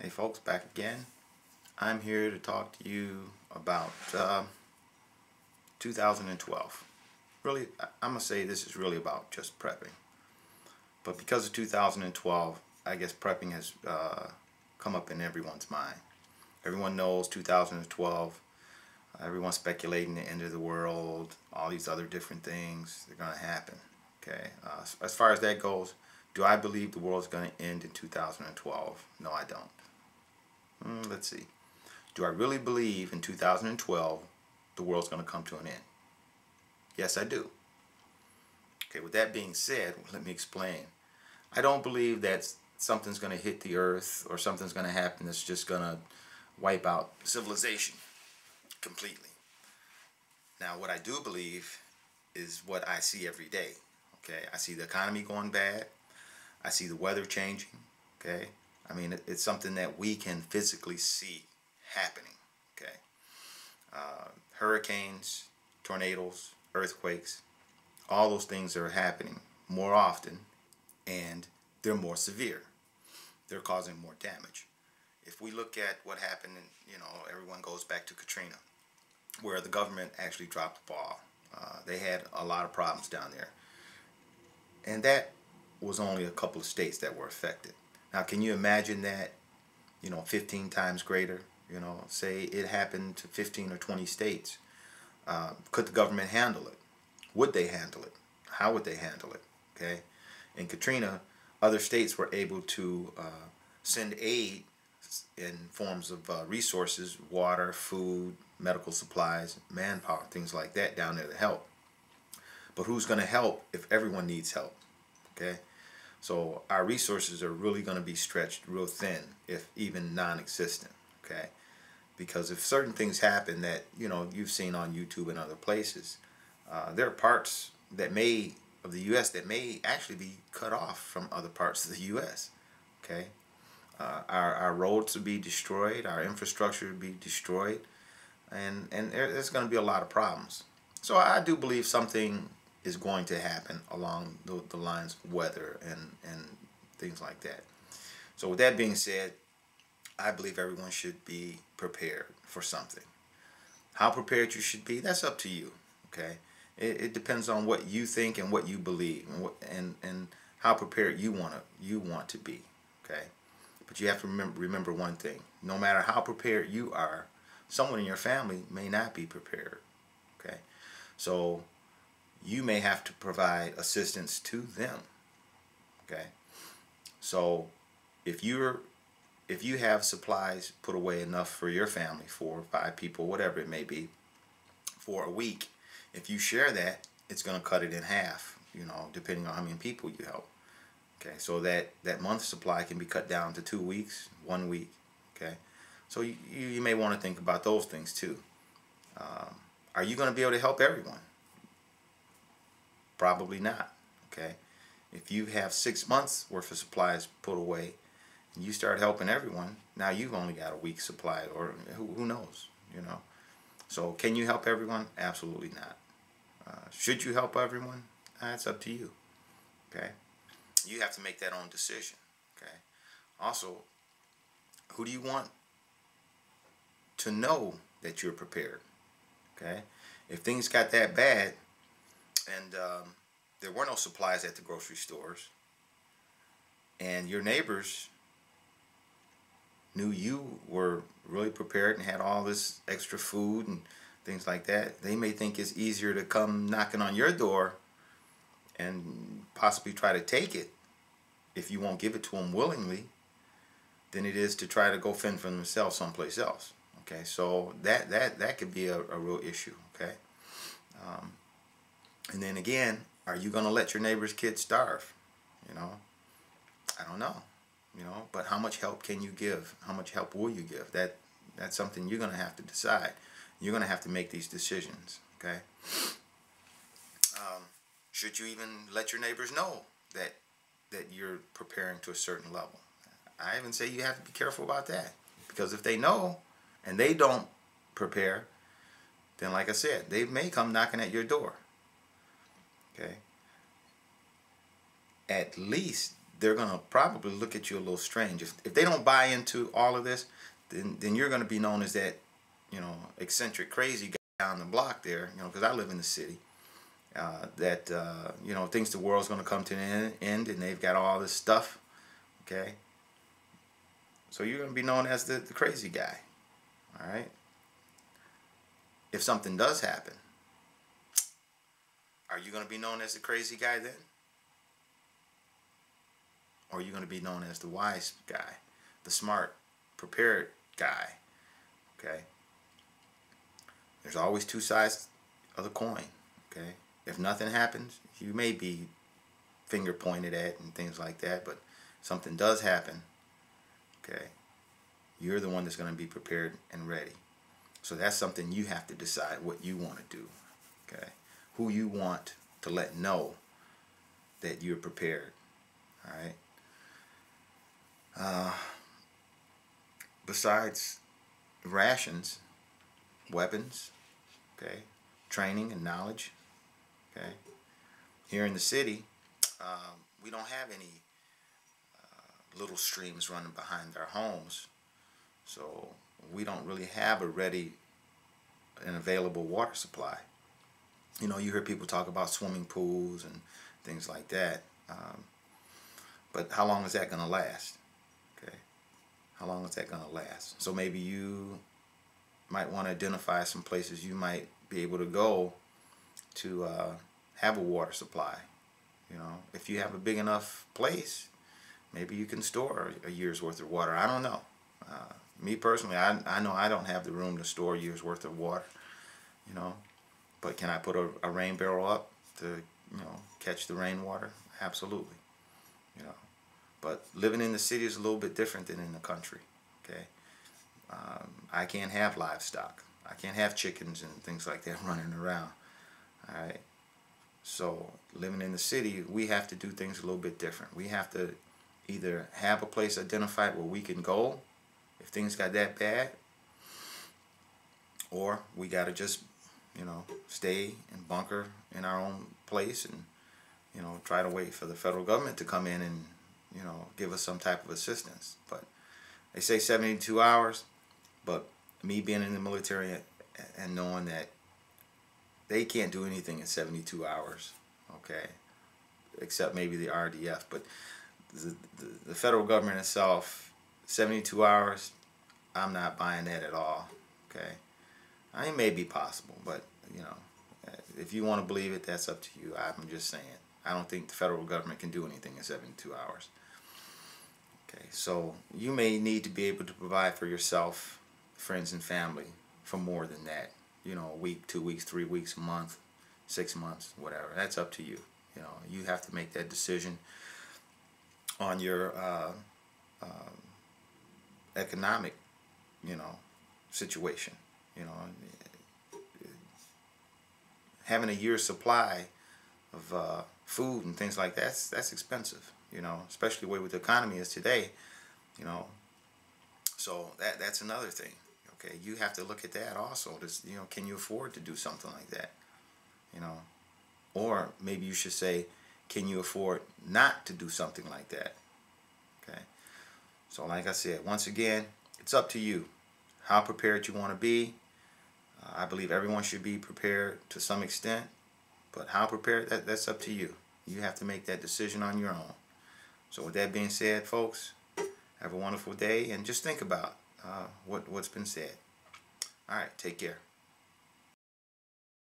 Hey folks, back again. I'm here to talk to you about 2012. Really, I'm going to say this is really about just prepping. But because of 2012, I guess prepping has come up in everyone's mind. Everyone knows 2012. Everyone's speculating the end of the world, all these other different things that are going to happen. Okay, as far as that goes, do I believe the world's going to end in 2012? No, I don't. Let's see. Do I really believe in 2012 the world's going to come to an end? Yes, I do. Okay, with that being said, let me explain. I don't believe that something's going to hit the earth or something's going to happen that's just going to wipe out civilization completely. Now, what I do believe is what I see every day. Okay, I see the economy going bad. I see the weather changing. Okay, I mean, it's something that we can physically see happening. Okay, hurricanes, tornadoes, earthquakes, all those things are happening more often, and they're more severe. They're causing more damage. If we look at what happened, and everyone goes back to Katrina, where the government actually dropped the ball. They had a lot of problems down there, and that was only a couple of states that were affected. Now, can you imagine that, 15 times greater? Say it happened to 15 or 20 states. Could the government handle it? Would they handle it? How would they handle it? Okay. In Katrina, other states were able to send aid in forms of resources, water, food, medical supplies, manpower, things like that down there to help. But who's going to help if everyone needs help? Okay. So our resources are really going to be stretched real thin, if even non-existent. Okay. Because if certain things happen that you've seen on YouTube and other places, there are parts of the U.S. that may actually be cut off from other parts of the U.S. Okay, our roads will be destroyed, our infrastructure will be destroyed, and there's going to be a lot of problems. So I do believe something is going to happen along the lines of weather and things like that. So with that being said, I believe everyone should be prepared for something. How prepared you should be, that's up to you. Okay, it depends on what you think and what you believe, and how prepared you want to be. Okay, but you have to remember one thing: no matter how prepared you are, someone in your family may not be prepared. Okay, so you may have to provide assistance to them. Okay, so if you have supplies put away enough for your family, 4 or 5 people, whatever it may be, for a week, if you share that, it's going to cut it in half, depending on how many people you help. Okay, so that month's supply can be cut down to 2 weeks, 1 week. Okay, so you may want to think about those things too. Are you going to be able to help everyone? Probably not. Okay, if you have 6 months worth of supplies put away, and you start helping everyone, now you've only got a week's supply, or who knows, So can you help everyone? Absolutely not. Should you help everyone? It's up to you. Okay, you have to make that own decision. Okay, also, who do you want to know that you're prepared? Okay, if things got that bad and there were no supplies at the grocery stores, and your neighbors knew you were really prepared and had all this extra food and things like that, they may think it's easier to come knocking on your door and possibly try to take it, if you won't give it to them willingly, than it is to try to go fend for themselves someplace else. Okay, so that could be a real issue. Okay, and then again, are you going to let your neighbor's kids starve? I don't know. But how much help can you give? How much help will you give? That's something you're going to have to decide. You're going to have to make these decisions. Okay. Should you even let your neighbors know that you're preparing to a certain level? I even say you have to be careful about that, because if they know and they don't prepare, then like I said, they may come knocking at your door. Okay. At least they're going to probably look at you a little strange. If they don't buy into all of this, then you're going to be known as that, eccentric, crazy guy down the block there, because I live in the city, that, thinks the world's going to come to an end and they've got all this stuff, okay? So you're going to be known as the crazy guy, all right? If something does happen, are you going to be known as the crazy guy then? Or are you going to be known as the wise guy, the smart, prepared guy? Okay? There's always two sides of the coin. Okay? If nothing happens, you may be finger pointed at and things like that, but something does happen, okay, you're the one that's going to be prepared and ready. So that's something you have to decide what you want to do. Okay? Who you want to let know that you're prepared. All right? Besides rations, weapons, okay, training and knowledge, okay, here in the city, we don't have any little streams running behind our homes, so we don't really have a ready and available water supply. You hear people talk about swimming pools and things like that, but how long is that going to last? Okay, how long is that going to last? So maybe you might want to identify some places you might be able to go to have a water supply. If you have a big enough place, maybe you can store a year's worth of water. I don't know. Me personally, I know I don't have the room to store a year's worth of water. But can I put a rain barrel up to catch the rainwater? Absolutely. But living in the city is a little bit different than in the country. Okay, I can't have livestock. I can't have chickens and things like that running around. All right. So living in the city, we have to do things a little bit different. We have to either have a place identified where we can go if things got that bad, or we got to just stay and bunker in our own place and try to wait for the federal government to come in and give us some type of assistance. But they say 72 hours, but me being in the military and knowing that they can't do anything in 72 hours, okay, except maybe the RDF, but the federal government itself, 72 hours, I'm not buying that at all. Okay, it may be possible, but if you want to believe it, that's up to you. I'm just saying, I don't think the federal government can do anything in 72 hours. Okay, so you may need to be able to provide for yourself, friends and family for more than that. A week, 2 weeks, 3 weeks, a month, 6 months, whatever. That's up to you. You have to make that decision on your economic, situation. Having a year's supply of food and things like that, that's expensive. Especially the way the economy is today. So that's another thing. Okay, you have to look at that also. Can you afford to do something like that? Or maybe you should say, can you afford not to do something like that? Okay. So like I said, once again, it's up to you how prepared you want to be. I believe everyone should be prepared to some extent, but how prepared, that's up to you. You have to make that decision on your own. So with that being said, folks, have a wonderful day and just think about what's been said. All right, take care.